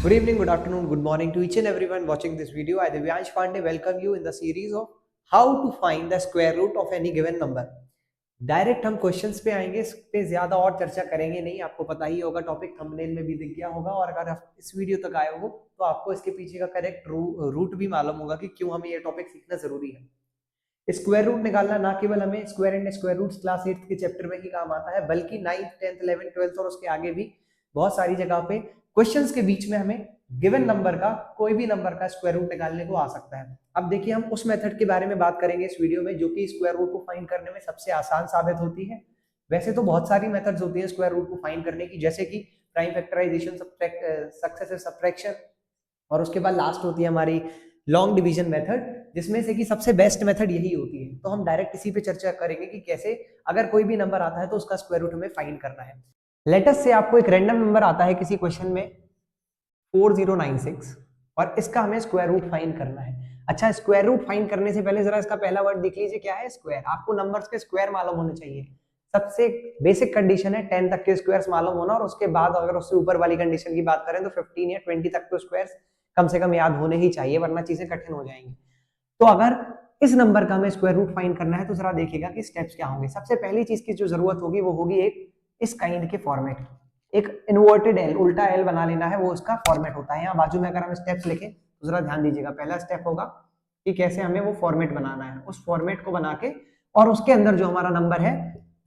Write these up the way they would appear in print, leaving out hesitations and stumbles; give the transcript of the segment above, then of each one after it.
Good evening, good afternoon, good morning to each and everyone watching this video. I Divyansh Pandey welcome you in the series of how to find the square root of any given number. Direct हम questions पे आएंगे, इस पे ज्यादा और चर्चा करेंगे नहीं। आपको पता ही होगा, टॉपिक थंबनेल में भी दिख गया होगा, और अगर आप इस वीडियो तक आए हो तो आपको इसके पीछे का करेक्ट रूट भी मालूम होगा कि क्यों हमें ये टॉपिक सीखना जरूरी है। स्क्वायर रूट निकालना ना केवल हमें square and square roots class 8 के चैप्टर में ही काम आता है, बल्कि 9th 10th 11th 12th और उसके आगे भी बहुत सारी जगह पे क्वेश्चंस के बीच में हमें गिवन नंबर का, कोई भी नंबर का स्क्वायर रूट निकालने को आ सकता है। अब देखिए, हम उस मेथड के बारे में बात करेंगे इस वीडियो में जो कि स्क्वायर रूट को फाइंड करने में सबसे आसान साबित होती है। वैसे तो बहुत सारी मेथड्स होती है स्क्वायर रूट को फाइंड करने की, जैसे कि प्राइम फैक्टराइजेशन, सक्सेसिव सब्ट्रैक्शन, और उसके बाद लास्ट होती है हमारी लॉन्ग डिवीजन मेथड, जिसमें से कि सबसे बेस्ट मेथड यही होती है। तो हम डायरेक्ट इसी पे चर्चा करेंगे कि कैसे अगर कोई भी नंबर आता है तो उसका स्क्वायर रूट हमें फाइंड करना है। लेटस से आपको एक रैंडम नंबर आता है किसी क्वेश्चन में 4096, और इसका हमें स्क्वायर रूट फाइंड करना है। अच्छा, स्क्वायर रूट फाइंड करने से पहले जरा इसका पहला वर्ड देख लीजिए, क्या है? स्क्वायर। आपको नंबर्स के स्क्वायर मालूम होने चाहिए। सबसे बेसिक कंडीशन है 10 तक के स्क्वायर्स मालूम होना, और उसके बाद अगर उससे ऊपर वाली कंडीशन की बात करें तो 15 या 20 तक के स्क्वायर्स कम से कम याद होने ही चाहिए, वरना चीजें कठिन हो जाएंगी। तो अगर इस नंबर का हमें स्क्वायर रूट फाइंड करना है तो जरा देखिएगा कि स्टेप्स क्या होंगे। सबसे पहली चीज की जो जरूरत होगी वो होगी एक इस काइंड के फॉर्मेट, एक इन्वर्टेड एल, उल्टा एल बना लेना है, वो उसका फॉर्मेट होता है। यहाँ बाजू में अगर हम स्टेप्स लिखें तो जरा ध्यान दीजिएगा। पहला स्टेप होगा कि कैसे हमें वो फॉर्मेट बनाना है, उस फॉर्मेट को बना के और उसके अंदर जो हमारा नंबर है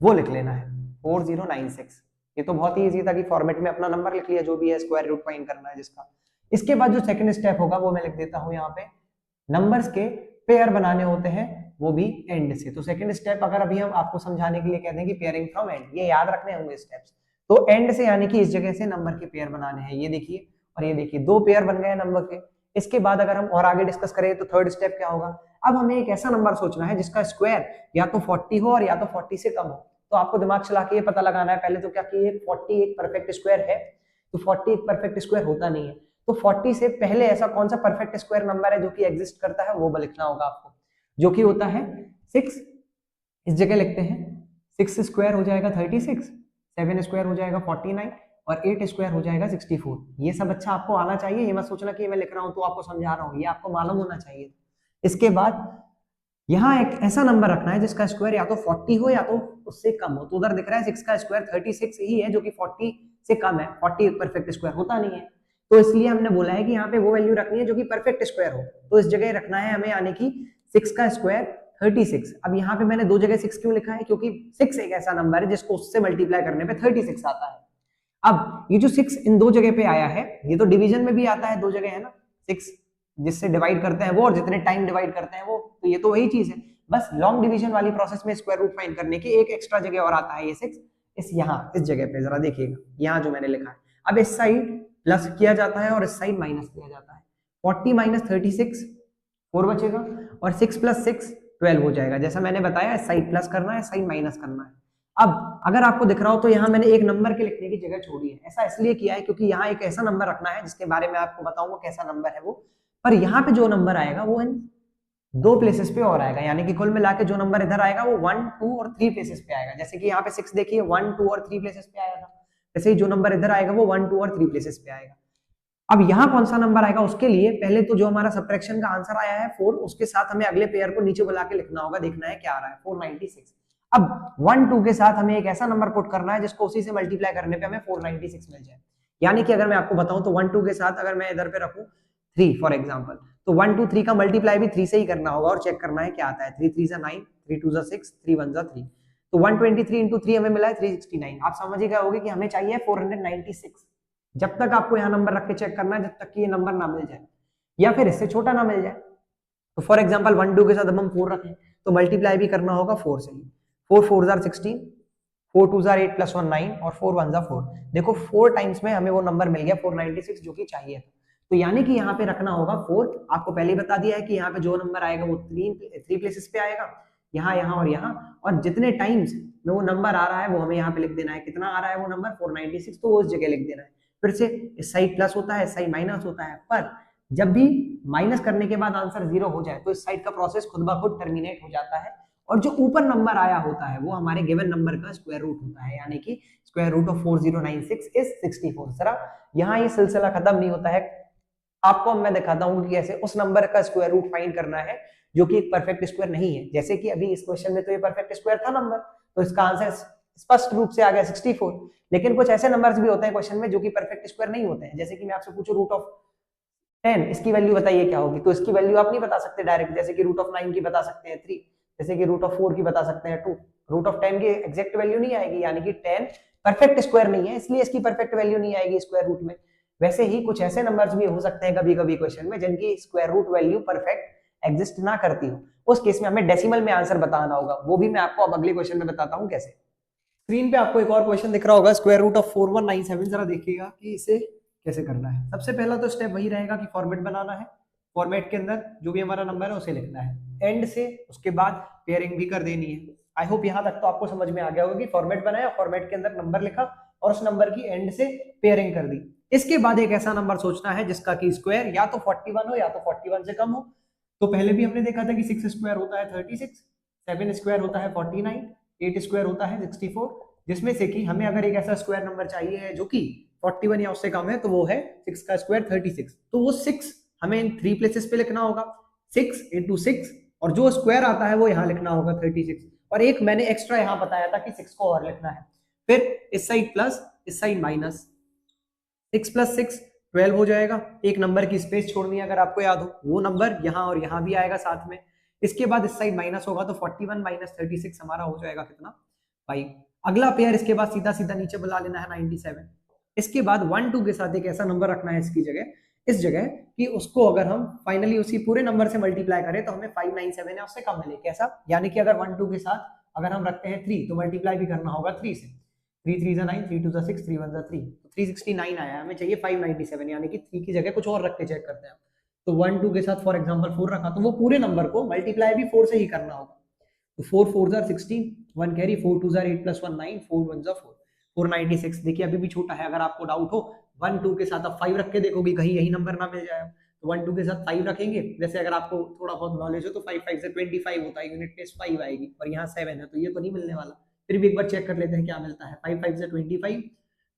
वो लिख लेना है 4096। ये तो बहुत ही ईजी था कि फॉर्मेट में अपना नंबर लिख लिया जो भी है स्क्वायर रूट फाइंड करना है जिसका। इसके बाद जो सेकंड स्टेप होगा वो मैं लिख देता हूं यहाँ पे, नंबर्स के पेयर बनाने होते हैं, वो भी एंड से। तो सेकंड स्टेप अगर अभी हम आपको समझाने के लिए कहते हैं कि पेयरिंग फ्रॉम एंड, ये याद रखने होंगे स्टेप्स। तो एंड से यानी कि इस जगह से नंबर के पेयर बनाने हैं। ये देखिए और ये देखिए, दो पेयर बन गए नंबर के। इसके बाद अगर हम और आगे डिस्कस करें तो थर्ड स्टेप क्या होगा, अब हमें एक ऐसा नंबर सोचना है जिसका स्क्वायर या तो 40 हो और या तो 40 से कम हो। तो आपको दिमाग चला के ये पता लगाना है पहले तो क्या कि 40 एक परफेक्ट स्क्वायर है, तो 40 एक परफेक्ट स्क्वायर होता नहीं है। तो 40 से पहले ऐसा कौन सा परफेक्ट स्क्वायर नंबर है जो कि एग्जिस्ट करता है, वो लिखना होगा आपको, जो कि होता है 6। इस जगह लिखते हैं 6 स्क्वायर हो जाएगा 36, 7 स्क्वायर हो जाएगा 49 और 8 स्क्वायर हो जाएगा 64। ये सब अच्छा आपको आना चाहिए, ये मत सोचना कि मैं लिख रहा हूं तो आपको समझा रहा हूं, ये आपको मालूम होना चाहिए। इसके बाद यहाँ एक ऐसा नंबर रखना है जिसका स्क्वायर या तो 40 हो या तो उससे कम हो। तो उधर दिख रहा है 6 का स्क्वायर 36 ही है, जो कि 40 से कम है। 40 एक परफेक्ट स्क्वायर होता नहीं है, तो इसलिए हमने बोला है कि यहाँ पे वो वैल्यू रखनी है जो कि परफेक्ट स्क्वायर हो। तो इस जगह रखना है हमें, यानी कि 6 का स्क्वायर 36। अब यहाँ पे मैंने दो जगह 6 क्यों लिखा है, क्योंकि 6 एक ऐसा नंबर है जिसको उससे मल्टीप्लाई करने पे 36 आता है। अब ये जो 6 इन दो जगह पे आया है, ये तो डिवीजन में भी आता है, दो जगह है ना, 6 जिससे डिवाइड करते हैं वो और जितने टाइम डिवाइड करते हैं वो, तो ये तो वही चीज है। बस लॉन्ग डिवीजन वाली प्रोसेस में स्क्वायर रूट फाइंड करने की एक एक्स्ट्रा जगह और आता है ये 6, इस यहाँ इस जगह पे जरा देखिएगा, यहाँ जो मैंने लिखा है। अब इस साइड प्लस किया जाता है और इस साइड माइनस किया जाता है। 40 माइनस 36 4 बचेगा, और 6 प्लस 6 12 हो जाएगा। जैसा मैंने बताया, इस साइड प्लस करना है, इस साइड माइनस करना है। अब अगर आपको दिख रहा हो तो यहाँ मैंने एक नंबर के लिखने की जगह छोड़ी है। ऐसा इसलिए किया है क्योंकि यहाँ एक ऐसा नंबर रखना है जिसके बारे में आपको बताऊंगा कैसा नंबर है वो, पर यहाँ पे जो नंबर आएगा वो इन दो प्लेसेस पे और आएगा, यानी कि कुल मिला के जो नंबर इधर आएगा वो 1 2 और 3 प्लेसेस पे आएगा। जैसे कि यहाँ पे 6 देखिए 1 2 और 3 प्लेसेस पे आया था, जैसे ही जो नंबर इधर आएगा वो 1 2 और 3 प्लेसेस पे आएगा। अब यहाँ कौन सा नंबर आएगा उसके लिए पहले तो जो हमारा सब्ट्रैक्शन का आंसर आया है 4, उसके साथ हमें अगले पेयर को नीचे बुला के लिखना होगा, देखना है क्या आ रहा है 496। अब 1 2 के साथ हमें एक ऐसा नंबर पुट करना है जिसको उसी से मल्टीप्लाई करने पे हमें 496 मिल जाए। यानी कि अगर मैं आपको बताऊं तो 1 2 के साथ अगर मैं इधर पे रखूं 3 फॉर एग्जांपल, तो 1 2 3 का मल्टीप्लाई भी 3 से ही करना होगा और चेक करना है क्या आता है। 3 3 9, 3 2 6, 3 1 3, तो 123 इंटू 3 हमें मिला है 369। आप समझ ही गए होगे कि हमें चाहिए 496। जब तक आपको यहाँ नंबर रख के चेक करना है जब तक कि ये नंबर ना मिल जाए या फिर इससे छोटा ना मिल जाए। तो फॉर एग्जांपल 1 2 के साथ हम 4 रखें तो मल्टीप्लाई भी करना होगा 4 से ही। 4 4 जार 16, 4 2 जार 8 प्लस 1 9 और 4 1 जार 4। देखो 4 टाइम्स में हमें वो नंबर मिल गया 496 जो कि चाहिए था। तो यानी कि यहाँ पे रखना होगा 4। आपको पहले ही बता दिया है कि यहाँ पे जो नंबर आएगा वो 3 प्लेसेस पे आएगा, यहाँ यहाँ और यहाँ, और जितने टाइम्स में वो नंबर आ रहा है वो हमें यहाँ पे लिख देना है। कितना आ रहा है वो नंबर 496, तो वो उस जगह लिख देना है। फिर से इस साइड प्लस होता है, इस साइड माइनस होता है, पर जब भी माइनस करने के बाद आंसर 0 हो जाए तो इस साइड का प्रोसेस खुद ब खुद टर्मिनेट हो जाता है, और जो ऊपर नंबर आया होता है वो हमारे गिवन नंबर का स्क्वायर रूट होता है। यानी कि स्क्वायर रूट ऑफ 4096 इज 64। जरा यहाँ ये सिलसिला खत्म नहीं होता है, आपको मैं दिखाता हूँ कि कैसे उस नंबर का स्क्वायर रूट फाइंड करना है जो कि एक परफेक्ट स्क्वायर नहीं है। जैसे कि अभी इस क्वेश्चन में तो ये परफेक्ट स्क्वायर था नंबर, तो इसका आंसर स्पष्ट रूप से आ गया 64। लेकिन कुछ ऐसे नंबर्स भी होते हैं क्वेश्चन में जो कि परफेक्ट स्क्वायर नहीं होते हैं। जैसे कि मैं आपसे पूछूं रूट ऑफ 10, इसकी वैल्यू बताइए क्या होगी, तो इसकी वैल्यू आप नहीं बता सकते डायरेक्ट। जैसे कि रूट ऑफ 9 की बता सकते हैं 3, जैसे कि रूट ऑफ 4 की बता सकते हैं 2। रूट ऑफ 10 की एग्जैक्ट वैल्यू नहीं आएगी, यानी कि 10 परफेक्ट स्क्वायर नहीं है, इसलिए इसकी परफेक्ट वैल्यू नहीं आएगी स्क्वायर रूट में। वैसे ही कुछ ऐसे नंबर्स भी हो सकते हैं कभी कभी क्वेश्चन में जिनकी square root value perfect exist ना करती हो, उस केस में हमें डेसिमल में आंसर बताना होगा। वो भी मैं आपको अब अगले क्वेश्चन में बताता हूँ कैसे। स्क्रीन पे आपको एक और क्वेश्चन दिख रहा होगा, स्क्वायर रूट ऑफ 4197। जरा देखिएगा कि इसे कैसे करना है। सबसे पहला तो स्टेप वही रहेगा कि फॉर्मेट बनाना है। फॉर्मेट के अंदर जो भी हमारा नंबर है उसे लिखना है एंड से, उसके बाद पेयरिंग भी कर देनी है। आई होप यहाँ तक तो आपको समझ में आ गया होगा कि फॉर्मेट बनाया, फॉर्मेट के अंदर नंबर लिखा और उस नंबर की एंड से पेयरिंग कर दी। इसके बाद एक ऐसा नंबर सोचना है जिसका की स्क्वायर या तो 41 हो या तो 41 से कम हो। तो पहले भी हमने देखा था कि 6 स्क्वायर होता है 36, 7 स्क्वायर होता है 49, 8 स्क्वायर होता है 64, जिसमें से कि हमें अगर एक ऐसा स्क्वायर नंबर चाहिए है जो कि 41 या उससे कम है तो वो है 6 का स्क्वायर 36। तो वो 6 हमें इन 3 प्लेसेस पे लिखना होगा, 6 into 6, और जो स्क्वायर आता है वो यहाँ लिखना होगा 36। और एक मैंने एक्स्ट्रा यहाँ बताया था कि 6 को और लिखना है। फिर इस साइड प्लस, इस साइड माइनस, 6 + 6 12 हो जाएगा। एक नंबर की स्पेस छोड़नी है अगर आपको याद हो, वो नंबर यहाँ और यहाँ भी आएगा साथ में। इसके बाद इस साइड माइनस होगा तो 41 - 36 हमारा हो जाएगा कितना, 5। अगला पेयर इसके बाद सीधा सीधा नीचे बुला लेना है 97। इसके बाद 1 2 के साथ एक ऐसा नंबर रखना है इसकी जगह, इस जगह कि उसको अगर हम फाइनली उसी पूरे नंबर से मल्टीप्लाई करें तो हमें 597 या उससे कम मिले। कैसा, यानी कि अगर 1 2 के साथ अगर हम रखते हैं 3 तो मल्टीप्लाई भी करना होगा 3 से। 3 3 9, 3 2 6, 3 1 3, तो 369 आया, हमें चाहिए 597, यानी कि 3 की जगह कुछ और रख के चेक करते हैं। तो 1 2 के साथ फॉर एग्जांपल 4 रखा तो वो पूरे नंबर को मल्टीप्लाई भी 4 से ही करना होगा। तो 4 4 16, 1 कैरी, 4 2 8 + 1 9, 4 1 4, 496। देखिए अभी भी छोटा है, अगर आपको डाउट हो 1 2 के साथ आप 5 रख के देखोगे कहीं यही नंबर ना मिल जाए। तो 1 2 के साथ 5 रखेंगे, वैसे अगर आपको थोड़ा बहुत नॉलेज हो तो 5 5 से 25 होता है, यूनिट प्लेस 5 आएगी, और यहाँ 7 है तो ये तो नहीं मिलने वाला। फिर भी एक बार चेक कर लेते हैं क्या मिलता है। 5 5 से 25,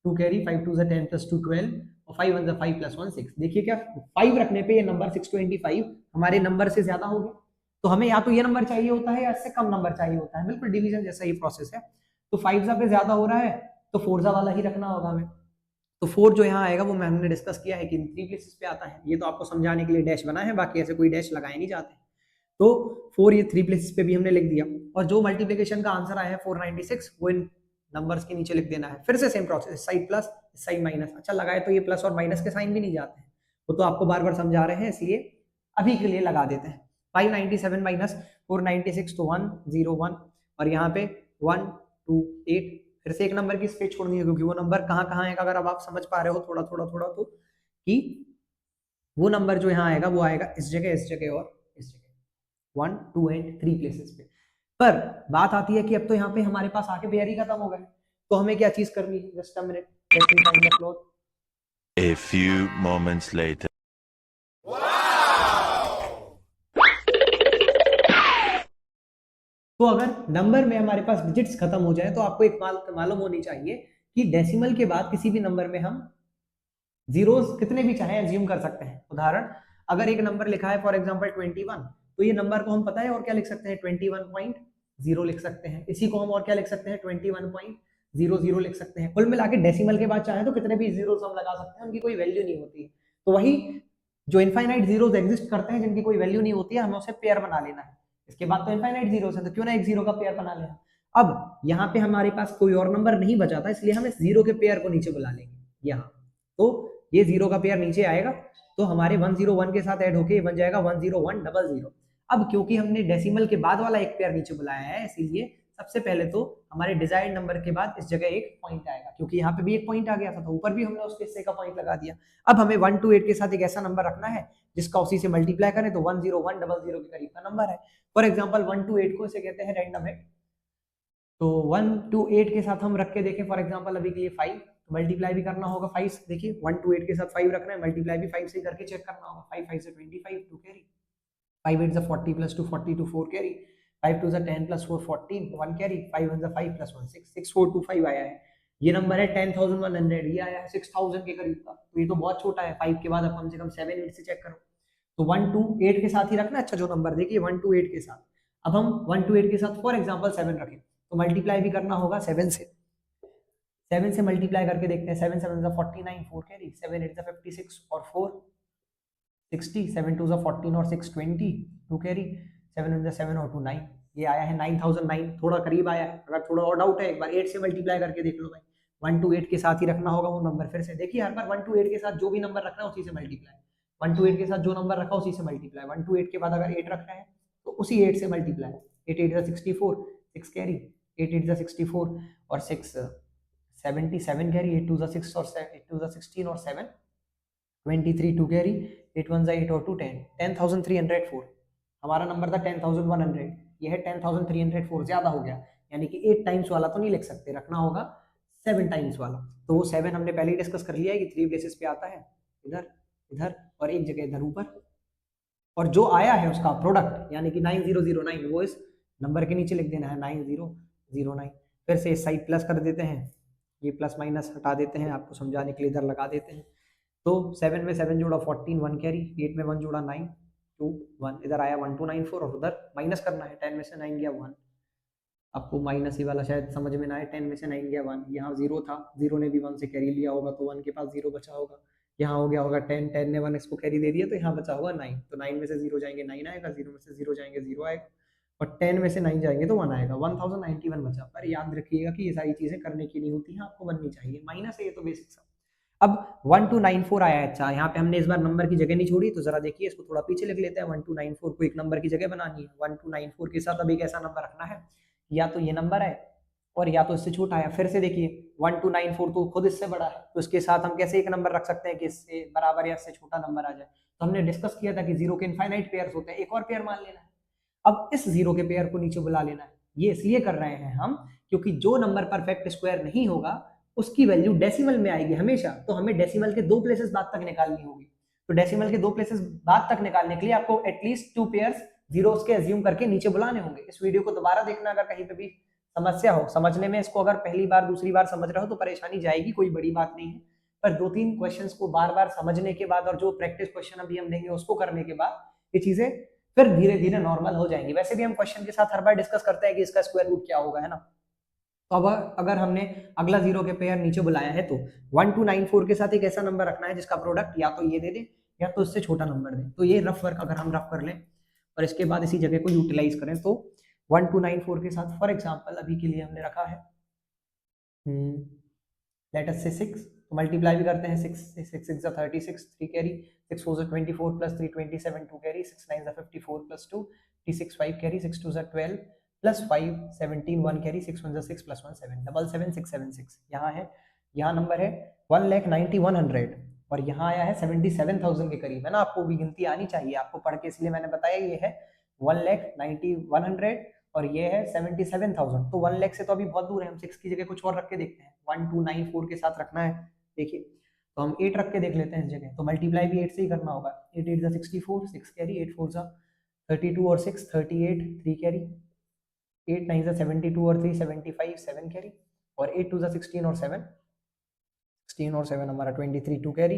2 कैरी, 5 2 10 + 2 12, और 5 1 5 + 1 6। देखिए क्या 5 रखने पे ये नंबर 625 हमारे नंबर से ज्यादा हो गया। तो हमें या तो ये नंबर चाहिए होता है या इससे कम नंबर चाहिए होता है, बिल्कुल डिवीजन जैसा ही प्रोसेस है। तो 5 पे ज्यादा हो रहा है तो 4 वाला ही रखना होगा हमें। तो 4 जो यहाँ आएगा वो हमने डिस्कस किया है कि 3 प्लेसेस पे आता है। ये तो आपको समझाने के लिए डैश बना है, बाकी ऐसे कोई डैश लगाए नहीं जाते। तो 4 ये 3 प्लेसेस पे भी हमने लिख दिया, और जो मल्टीप्लिकेशन का आंसर आया है 496 वो इन नंबर्स के नीचे लिख देना है। फिर से सेम प्रोसेस, इस साइड प्लस इस साइड माइनस। अच्छा लगाए तो ये प्लस और माइनस के साइन भी नहीं जाते हैं, वो तो आपको बार बार समझा रहे हैं इसलिए अभी के लिए लगा देते हैं। 597 - 496 तो 101, और यहाँ पे 1 2 8। फिर से एक नंबर की स्पेस छोड़नी है क्योंकि वो नंबर कहाँ है अगर अब आप समझ पा रहे हो थोड़ा थोड़ा तो, कि वो नंबर जो यहाँ आएगा वो आएगा इस जगह और इस जगह, 1 2 एंड 3 प्लेसेस पे। पर बात आती है कि अब तो यहाँ पे हमारे पास आके पेयर ही खत्म हो गए, तो हमें क्या चीज करनी है। Just a minute, let me find the cloth. A few moments later. तो अगर नंबर में हमारे पास डिजिट्स खत्म हो जाए तो आपको एक मालूम होनी चाहिए कि डेसिमल के बाद किसी भी नंबर में हम जीरोस कितने भी चाहे एज्यूम कर सकते हैं। उदाहरण, अगर एक नंबर लिखा है फॉर एग्जांपल 21, तो ये नंबर को हम पता है और क्या लिख सकते हैं 21.0 लिख सकते हैं। इसी को हम और क्या लिख सकते हैं 21.00 लिख सकते हैं। कुल मिला के डेसिमल के बाद चाहे तो कितने भी जीरोस हम लगा सकते हैं, उनकी कोई वैल्यू नहीं होती। तो वही जो इनफाइनाइट जीरोस एग्जिस्ट करते हैं जिनकी कोई वैल्यू नहीं होती है, हमें उसे पेयर बना लेना है। इसके बाद तो इनफाइनाइट जीरोस है तो क्यों ना एक जीरो का पेयर बना लें। अब यहाँ पे हमारे पास कोई और नंबर नहीं बचा था, इसलिए हम इस जीरो के पेयर को नीचे बुला लेंगे यहाँ। तो ये जीरो का पेयर नीचे आएगा तो हमारे 101 के साथ ऐड होके बन जाएगा 10100। अब क्योंकि हमने डेसिमल के बाद वाला एक पेयर नीचे बुलाया है, इसीलिए सबसे पहले तो हमारे डिजायर्ड नंबर के बाद इस जगह एक पॉइंट आएगा, क्योंकि यहाँ पे भी एक पॉइंट आ गया था तो ऊपर भी हमने उसके हिस्से का पॉइंट लगा दिया। अब हमें 1 2 8 के साथ एक ऐसा नंबर रखना है जिसका उसी से मल्टीप्लाई करें तो 10100 के करीब का नंबर है। फॉर एग्जाम्पल 1 2 8 को इसे कहते हैं रैंडम है। तो 1 2 8 के साथ हम रख के देखें फॉर एग्जाम्पल अभी के लिए 5, मल्टीप्लाई भी करना होगा 5 से। देखिए 1 2 8 के साथ 5 रखना है, मल्टीप्लाई भी 5 से करके चेक करना होगा। 5 5 से 25, 2 कैरी, 5 8 से 40 + 2 42, 4 कैरी, 5 2 से 10 + 4 14, 1 कैरी, 5 1 से 5 + 1 6, 6425 आया है। ये नंबर है 10,100, ये आया है 6,000 के करीब का, तो ये तो बहुत छोटा है। 5 के बाद अब कम से कम 7 8 से चेक करो, तो 1 2 8 के साथ ही रखना। अच्छा जो नंबर देखिए 1 2 8 के साथ, अब हम 1 2 8 के साथ फॉर एग्जांपल 7 रखें, तो मल्टीप्लाई भी करना होगा 7 से। 7 से मल्टीप्लाई करके देखते हैं, 7 7 जा 49, 4 कैरी, 7 8 जा 56 और 4 60, 7 2 जा 14 और 6 20, 2 कैरी, 7 1 जा 7 और 2 9, ये आया है 9009, थोड़ा करीब आया है। अगर थोड़ा और डाउट है एक बार 8 से मल्टीप्लाई करके देख लो भाई, 1 2 8 के साथ ही रखना होगा वो नंबर। फिर से देखिए हर बार 1 2 8 के साथ जो भी नंबर रखना है उसी से मल्टीप्लाई, 1 2 8 के साथ जो नंबर रखा उसी से मल्टीप्लाई, 1 2 8 के बाद अगर 8 रखा है तो उसी 8 से मल्टीप्लाई, 8 8 जा 64, 6 कैरी, 8 8 जा 64 और 6 77 कैरी, 8 2 जा 6 और 8 2 जा 16 और 7 23, 2 कैरी, 8 1 जा 8 और 2 10, 10,304 हमारा नंबर था 10,100, ये है 10,304, ज्यादा हो गया, यानी कि 8 टाइम्स वाला तो नहीं लिख सकते, रखना होगा 7 टाइम्स वाला। तो वो 7 हमने पहले ही डिस्कस कर लिया है कि 3 प्लेसेस पे आता है, इधर इधर और एक जगह इधर ऊपर, और जो आया है उसका प्रोडक्ट यानी कि 9009 वो इस नंबर के नीचे लिख देना है 9009। फिर से इस साइड प्लस कर देते हैं, ये प्लस माइनस हटा देते हैं, आपको समझाने के लिए इधर लगा देते हैं। तो 7 में 7 जोड़ा 14, 1 कैरी, 8 में 1 जोड़ा 9 2 1, इधर आया 1294 और उधर माइनस करना है, 10 में से 9 गया 1, आपको माइनस ही वाला शायद समझ में ना आए, 10 में से 9 गया 1, यहाँ 0 था, 0 ने भी 1 से कैरी लिया होगा तो 1 के पास 0 बचा होगा, यहाँ हो गया होगा 10, 10 ने 1 इसको कैरी दे दिया तो यहाँ बचा होगा 9, तो 9 में से 0 जाएंगे 9 आएगा, 0 में से 0 जाएंगे 0 आएगा, और 10 में से 9 जाएंगे तो 1 आएगा, 1091 बचा। पर याद रखिएगा कि ये सारी चीजें करने की नहीं होती हैं, आपको बननी चाहिए, माइनस है ये तो बेसिक सा। अब 1294 आया है, अच्छा यहाँ पे हमने इस बार नंबर की जगह नहीं छोड़ी, तो जरा देखिए इसको थोड़ा पीछे लिख लेते हैं, 1294 को एक नंबर की जगह बनानी है, 1294 के साथ अब एक ऐसा नंबर रखना है, या तो ये नंबर है और या तो इससे छोटा है। फिर से देखिए 1294 तो खुद इससे बड़ा है, तो इसके साथ हम कैसे एक नंबर रख सकते हैं कि इससे बराबर या इससे छोटा नंबर आ जाए। तो हमने डिस्कस किया था कि जीरो के इनफाइनाइट पेयर्स होते हैं, एक और पेयर मान लेना है, अब इस जीरो के पेयर को नीचे बुला लेना है। ये इसलिए कर रहे हैं हम क्योंकि जो नंबर परफेक्ट स्क्वायर नहीं होगा उसकी वैल्यू डेसिमल में आएगी हमेशा, तो हमें डेसिमल के 2 प्लेसेस बाद तक निकालनी होगी। तो डेसिमल के 2 प्लेसेस बाद तक निकालने के लिए आपको एटलीस्ट 2 पेयर्स जीरोस के अज्यूम करके नीचे बुलाने होंगे। इस वीडियो को दोबारा देखना, अगर कहीं पे भी समस्या हो समझने में, इसको अगर पहली बार दूसरी बार समझ रहे हो तो परेशानी जाएगी, कोई बड़ी बात नहीं है, पर 2-3 क्वेश्चंस को बार बार समझने के बाद और जो प्रैक्टिस क्वेश्चन अभी हम देंगे उसको करने के बाद ये चीजें फिर धीरे धीरे नॉर्मल हो जाएंगी। वैसे भी हम क्वेश्चन के साथ हर बार डिस्कस करते हैं कि इसका स्क्वायर रूट क्या होगा, है ना। तो अब अगर हमने अगला जीरो के पेयर नीचे बुलाया है तो 1294 के साथ एक ऐसा नंबर रखना है जिसका प्रोडक्ट या तो ये दे दे या तो इससे छोटा नंबर दे। तो ये रफ वर्क अगर हम रफ कर लें और इसके बाद इसी जगह को यूटिलाइज करें तो 1294 के साथ फॉर एग्जांपल अभी के लिए हमने रखा है लेट अस से 6, तो मल्टीप्लाई भी करते हैं, 6 6 6 जा 36, 3 कैरी, 6 4 जा 24 प्लस 3 27, 2 कैरी, 6 9 जा 54 प्लस 2 3 6 5 कैरी, 6 2 जा 12 प्लस 5 17 1 कैरी, 6 1 जा 6 प्लस 1 7 77676, यहाँ है, यहाँ नंबर है 1,90,100 और यहाँ आया है 77,000 के करीब, है ना। आपको भी गिनती आनी चाहिए, आपको पढ़ के इसलिए मैंने बताया ये है 1,90,100 और ये है 77,000, तो 1 लाख से तो अभी बहुत दूर है, हम 6 की जगह कुछ और रख के देखते हैं, 1294 के साथ रखना है। देखिए तो हम 8 रख के देख लेते हैं इस जगह, तो मल्टीप्लाई भी 8 से ही करना होगा, 8 8 जा 64, 6 कैरी, 8 4 जा 32 और 6 38, 3 कैरी, 8 9 जा 72 और 3 75, 7 कैरी, और 8 2 जा 16 और 7 16 और 7 हमारा 23, 2 कैरी,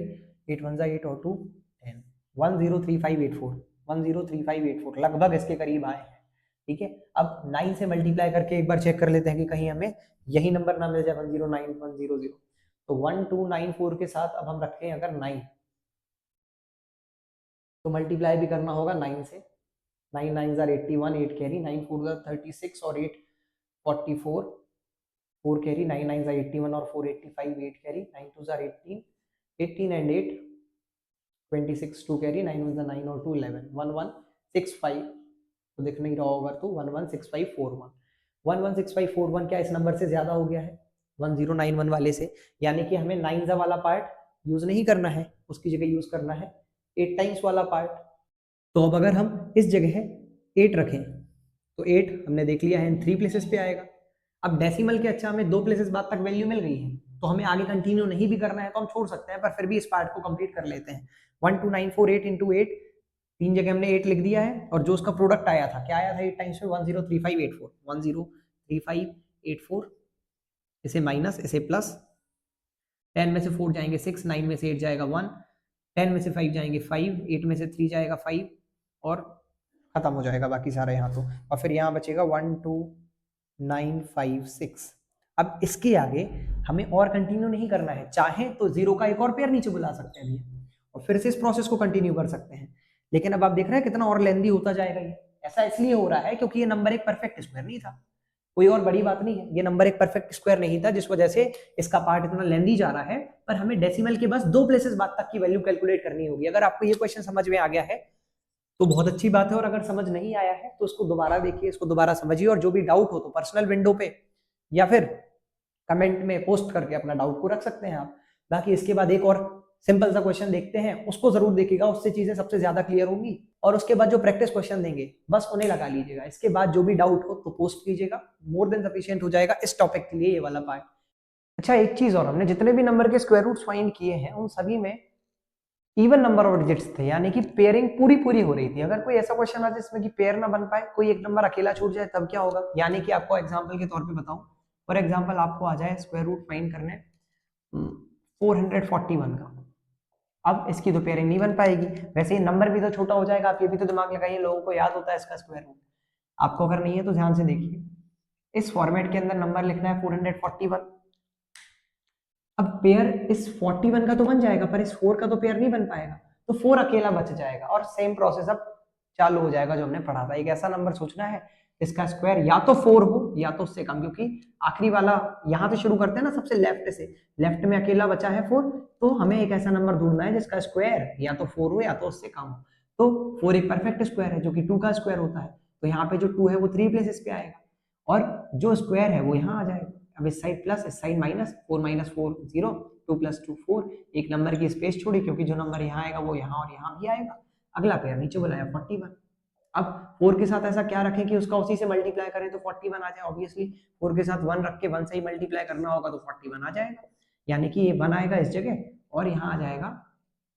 8 1 जा 8 और 2 10, 103584 103584 लगभग इसके करीब आए हैं। ठीक है, अब 9 से मल्टीप्लाई करके एक बार चेक कर लेते हैं कि कहीं हमें यही नंबर ना मिल जाए 109100। तो 1294 के साथ अब हम रखें अगर 9, तो मल्टीप्लाई भी करना होगा 9 से, 9 9 जार 81, 8 कैरी, 9 4 जार 36 और 8 44, 4 कैरी, 9 9 जार 81 और 4 85, 8 carry, 9 2 jar 18, 18 and 8 26, 2 carry, 9 1 jar 9 और 2 11, 1165, तो दिख नहीं रहा होगा तो 116541, 116541 क्या इस नंबर से ज्यादा हो गया है 1091 वाले से, यानी कि हमें 9 वाला पार्ट यूज नहीं करना है, उसकी जगह यूज करना है 8 टाइम्स वाला पार्ट। तो अब अगर हम इस जगह 8 रखें तो 8 हमने देख लिया है इन 3 प्लेसेस पे आएगा। अब डेसिमल के अच्छा हमें 2 प्लेसेस बाद तक वैल्यू मिल गई है, तो हमें आगे कंटिन्यू नहीं भी करना है तो हम छोड़ सकते हैं, पर फिर भी इस पार्ट को कंप्लीट कर लेते हैं। 12948 इंटू 8, 3 जगह हमने 8 लिख दिया है, और जो उसका प्रोडक्ट आया था क्या आया था 8 टाइम्स में 103584, 103584 इसे माइनस, इसे प्लस, 10 में से 4 जाएंगे 6, 9 में से 8 जाएगा 1, 10 में से 5 जाएंगे 5, 8 में से 3 जाएगा 5 और खत्म हो जाएगा बाकी सारा यहाँ तो। और फिर यहाँ बचेगा 1 2 9 5 6। अब इसके आगे हमें और कंटिन्यू नहीं करना है, चाहे तो 0 का एक और पेयर नीचे बुला सकते हैं भैया और फिर से इस प्रोसेस को कंटिन्यू कर सकते हैं। लेकिन अब आप देख रहे हैं कितना और लेंदी होता जाएगा ये। ऐसा इसलिए हो रहा है क्योंकि ये नंबर एक परफेक्ट स्क्वायर नहीं था, कोई और बड़ी बात नहीं है। ये नंबर एक परफेक्ट स्क्वायर नहीं था जिस वजह से इसका पार्ट इतना लेंदी जा रहा है। पर हमें डेसिमल के बस 2 प्लेसेस बाद तक की वैल्यू कैलकुलेट करनी होगी। अगर आपको ये क्वेश्चन समझ में आ गया है तो बहुत अच्छी बात है, और अगर समझ नहीं आया है तो उसको दोबारा देखिए, इसको दोबारा समझिए, और जो भी डाउट हो तो पर्सनल विंडो पे या फिर कमेंट में पोस्ट करके अपना डाउट को रख सकते हैं आप। बाकी इसके बाद एक और सिंपल सा क्वेश्चन देखते हैं, उसको जरूर देखिएगा, उससे चीजें सबसे ज्यादा क्लियर होंगी। और उसके बाद जो प्रैक्टिस क्वेश्चन देंगे बस उन्हें लगा लीजिएगा। इसके बाद जो भी डाउट हो तो पोस्ट कीजिएगा, मोर देन सफिशिएंट हो जाएगा इस टॉपिक के लिए ये वाला पार्ट। अच्छा, एक चीज और, हमने जितने भी नंबर के स्क्वायर रूट्स फाइंड किए हैं उन सभी में इवन नंबर ऑफ डिजिट्स थे, यानी कि पेयरिंग पूरी पूरी हो रही थी। अगर कोई ऐसा क्वेश्चन आ जाए जिसमें कि पेयर ना बन पाए, कोई एक नंबर अकेला छूट जाए, तब क्या होगा? यानी कि आपको एग्जांपल के तौर पे बताऊं, फॉर एग्जांपल आपको आ जाए स्क्वायर रूट फाइंड करने 441 का, अब इसकी तो पेयरिंग नहीं बन पाएगी। वैसे ही नंबर भी तो छोटा हो जाएगा, आप ये भी तो दिमाग लगाइए, लोगों को याद होता है इसका स्क्वायर रूट, आपको अगर नहीं है तो ध्यान से देखिए। इस फॉर्मेट के अंदर नंबर लिखना है 441। अब पेयर इस 41 का तो बन जाएगा पर इस 4 का तो पेयर नहीं बन पाएगा, तो 4 अकेला बच जाएगा और सेम प्रोसेस अब चालू हो जाएगा जो हमने पढ़ा था। एक ऐसा नंबर सोचना है इसका स्क्वायर या तो 4 हो या तो उससे कम, क्योंकि आखिरी वाला यहां से शुरू करते हैं ना, सबसे लेफ्ट से, लेफ्ट में अकेला बचा है 4, तो हमें एक ऐसा नंबर ढूंढना है जिसका स्क्वायर या तो 4 हो या तो उससे कम हो। तो 4 एक परफेक्ट स्क्वायर है जो कि 2 का स्क्वायर होता है, तो यहाँ पे जो 2 है वो 3 प्लेसेस पे आएगा और जो स्क्वायर है वो यहाँ आ जाएगा। अब इस साइड प्लस, इस साइड माइनस, 4 माइनस 4 0, 2 प्लस 2 4, एक नंबर की स्पेस छोड़ी क्योंकि जो नंबर यहाँ आएगा वो यहाँ और यहाँ भी आएगा। अगला पेयर नीचे बुलाया 41। अब 4 के साथ ऐसा क्या रखें कि उसका उसी से मल्टीप्लाई करें तो 41 आ जाए। ऑब्वियसली 4 के साथ 1 रख के 1 से ही मल्टीप्लाई करना होगा तो 41 आ जाएगा, यानी कि ये 1 आएगा इस जगह और यहाँ आ जाएगा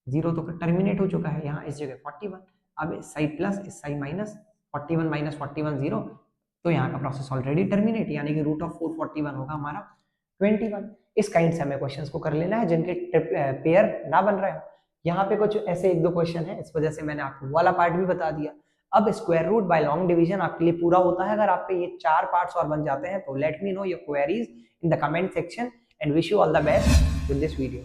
0, तो टर्मिनेट हो चुका है यहाँ इस जगह 41। अब इस साइड प्लस, इस साइड माइनस, 41 माइनस 41 0, तो यहाँ का प्रोसेस ऑलरेडी टर्मिनेट, यानी कि रूट ऑफ 441 होगा हमारा 21। इस काइंड से हमें क्वेश्चंस को कर लेना है जिनके पेयर ना बन रहे हो। यहाँ पे कुछ ऐसे 1-2 क्वेश्चन है, इस वजह से मैंने आपको वाला पार्ट भी बता दिया। अब square root by long division आपके लिए पूरा होता है अगर आप पे ये 4 पार्ट्स और बन जाते हैं। तो let me know your queries in the comment section and wish you all the best with this video.